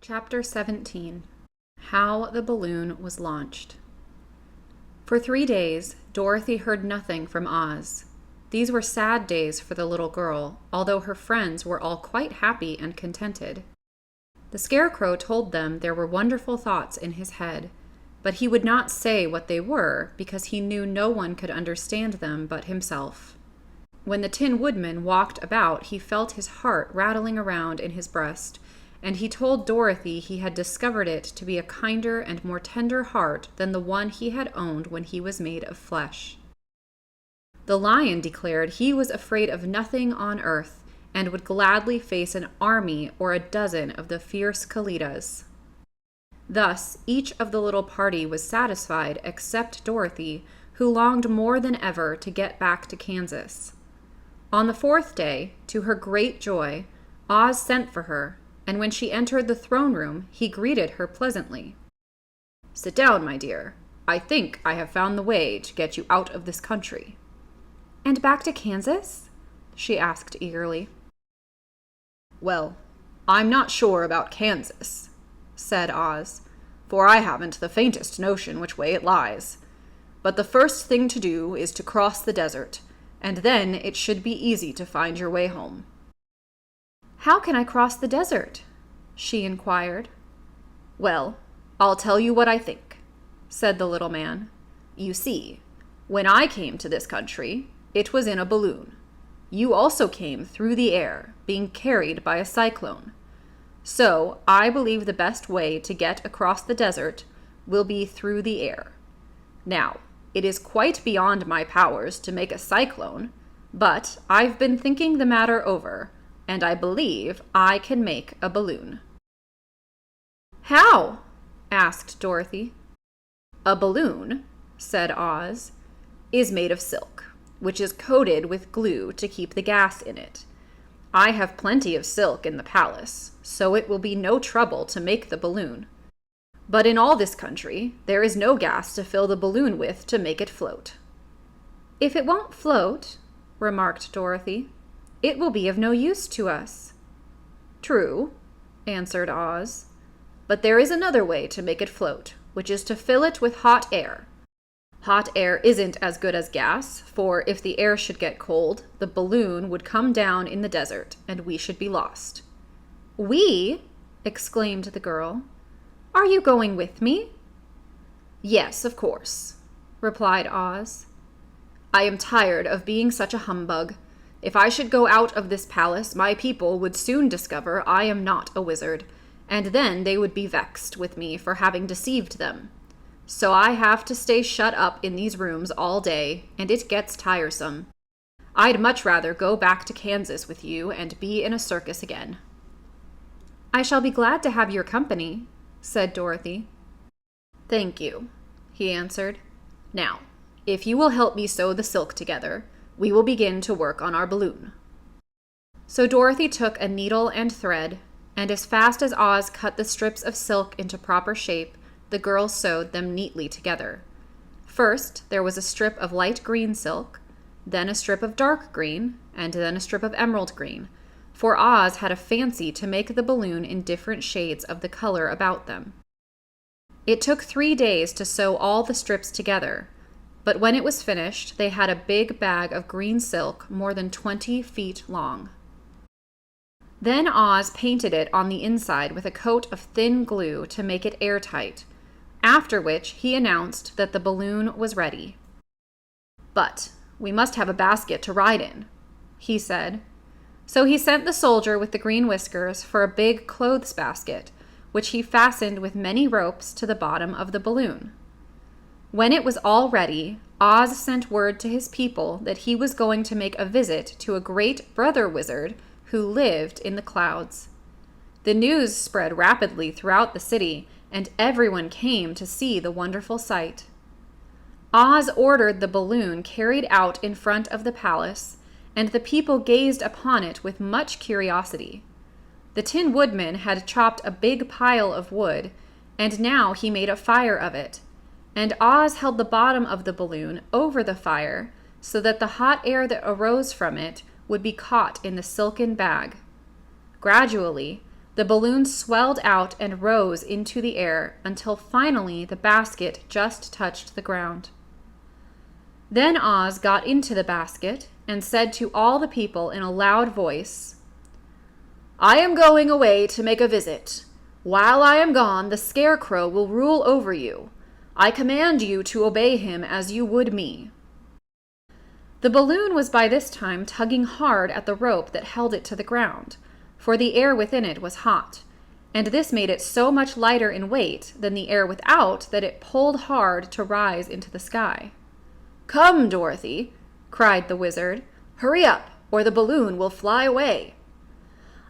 Chapter 17. How the Balloon Was Launched. For 3 days, Dorothy heard nothing from Oz. These were sad days for the little girl, although her friends were all quite happy and contented. The Scarecrow told them there were wonderful thoughts in his head, but he would not say what they were because he knew no one could understand them but himself. When the Tin Woodman walked about, he felt his heart rattling around in his breast, and he told Dorothy he had discovered it to be a kinder and more tender heart than the one he had owned when he was made of flesh. The Lion declared he was afraid of nothing on earth, and would gladly face an army or a dozen of the fierce Kalidas. Thus, each of the little party was satisfied except Dorothy, who longed more than ever to get back to Kansas. On the 4th day, to her great joy, Oz sent for her, and when she entered the throne room, he greeted her pleasantly. "Sit down, my dear. I think I have found the way to get you out of this country." "And back to Kansas?" she asked eagerly. "Well, I'm not sure about Kansas," said Oz, "for I haven't the faintest notion which way it lies. But the first thing to do is to cross the desert, and then it should be easy to find your way home." "How can I cross the desert?" she inquired. "Well, I'll tell you what I think," said the little man. "You see, when I came to this country, it was in a balloon. You also came through the air, being carried by a cyclone. So I believe the best way to get across the desert will be through the air. Now, it is quite beyond my powers to make a cyclone, but I've been thinking the matter over, and I believe I can make a balloon." "How?" asked Dorothy. "A balloon," said Oz, "is made of silk, which is coated with glue to keep the gas in it. I have plenty of silk in the palace, so it will be no trouble to make the balloon. But in all this country, there is no gas to fill the balloon with to make it float." "If it won't float," remarked Dorothy, "it will be of no use to us." "True," answered Oz, "but there is another way to make it float, which is to fill it with hot air. Hot air isn't as good as gas, for if the air should get cold, the balloon would come down in the desert, and we should be lost." "We?" exclaimed the girl. "Are you going with me?" "Yes, of course," replied Oz. "I am tired of being such a humbug. If I should go out of this palace, my people would soon discover I am not a wizard, and then they would be vexed with me for having deceived them. So I have to stay shut up in these rooms all day, and it gets tiresome. I'd much rather go back to Kansas with you and be in a circus again." "I shall be glad to have your company," said Dorothy. "Thank you," he answered. "Now, if you will help me sew the silk together, we will begin to work on our balloon." So Dorothy took a needle and thread, and as fast as Oz cut the strips of silk into proper shape, the girls sewed them neatly together. First, there was a strip of light green silk, then a strip of dark green, and then a strip of emerald green, for Oz had a fancy to make the balloon in different shades of the color about them. It took 3 days to sew all the strips together, but when it was finished, they had a big bag of green silk more than 20 feet long. Then Oz painted it on the inside with a coat of thin glue to make it airtight, after which he announced that the balloon was ready. "But we must have a basket to ride in," he said. So he sent the soldier with the green whiskers for a big clothes basket, which he fastened with many ropes to the bottom of the balloon. When it was all ready, Oz sent word to his people that he was going to make a visit to a great brother wizard who lived in the clouds. The news spread rapidly throughout the city, and everyone came to see the wonderful sight. Oz ordered the balloon carried out in front of the palace, and the people gazed upon it with much curiosity. The Tin Woodman had chopped a big pile of wood, and now he made a fire of it, and Oz held the bottom of the balloon over the fire so that the hot air that arose from it would be caught in the silken bag. Gradually, The balloon swelled out and rose into the air until finally the basket just touched the ground. Then Oz got into the basket and said to all the people in a loud voice, "I am going away to make a visit. While I am gone, the Scarecrow will rule over you. I command you to obey him as you would me." The balloon was by this time tugging hard at the rope that held it to the ground, for the air within it was hot, and this made it so much lighter in weight than the air without that it pulled hard to rise into the sky. "Come, Dorothy," cried the wizard. "Hurry up, or the balloon will fly away."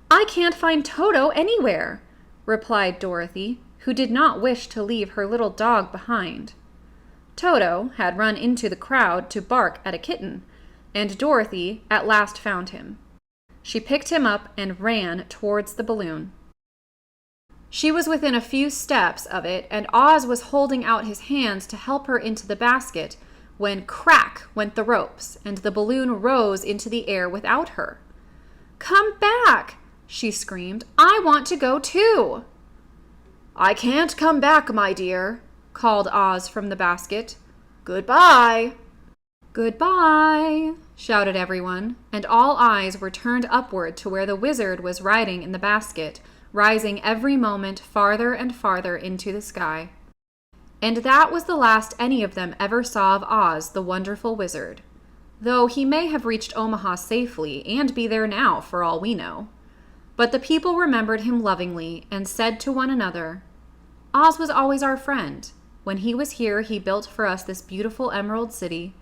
"I can't find Toto anywhere," replied Dorothy, who did not wish to leave her little dog behind. Toto had run into the crowd to bark at a kitten, and Dorothy at last found him. She picked him up and ran towards the balloon. She was within a few steps of it, and Oz was holding out his hands to help her into the basket when crack went the ropes, and the balloon rose into the air without her. "Come back!" she screamed. "I want to go too!" "I can't come back, my dear," called Oz from the basket. "Goodbye!" "Goodbye!" shouted everyone, and all eyes were turned upward to where the wizard was riding in the basket, rising every moment farther and farther into the sky. And that was the last any of them ever saw of Oz, the wonderful wizard, though he may have reached Omaha safely and be there now for all we know. But the people remembered him lovingly and said to one another, "Oz was always our friend. When he was here, he built for us this beautiful Emerald City,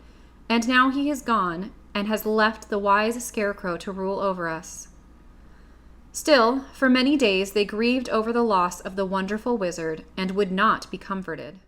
and now he is gone and has left the wise Scarecrow to rule over us." Still, for many days they grieved over the loss of the wonderful wizard and would not be comforted.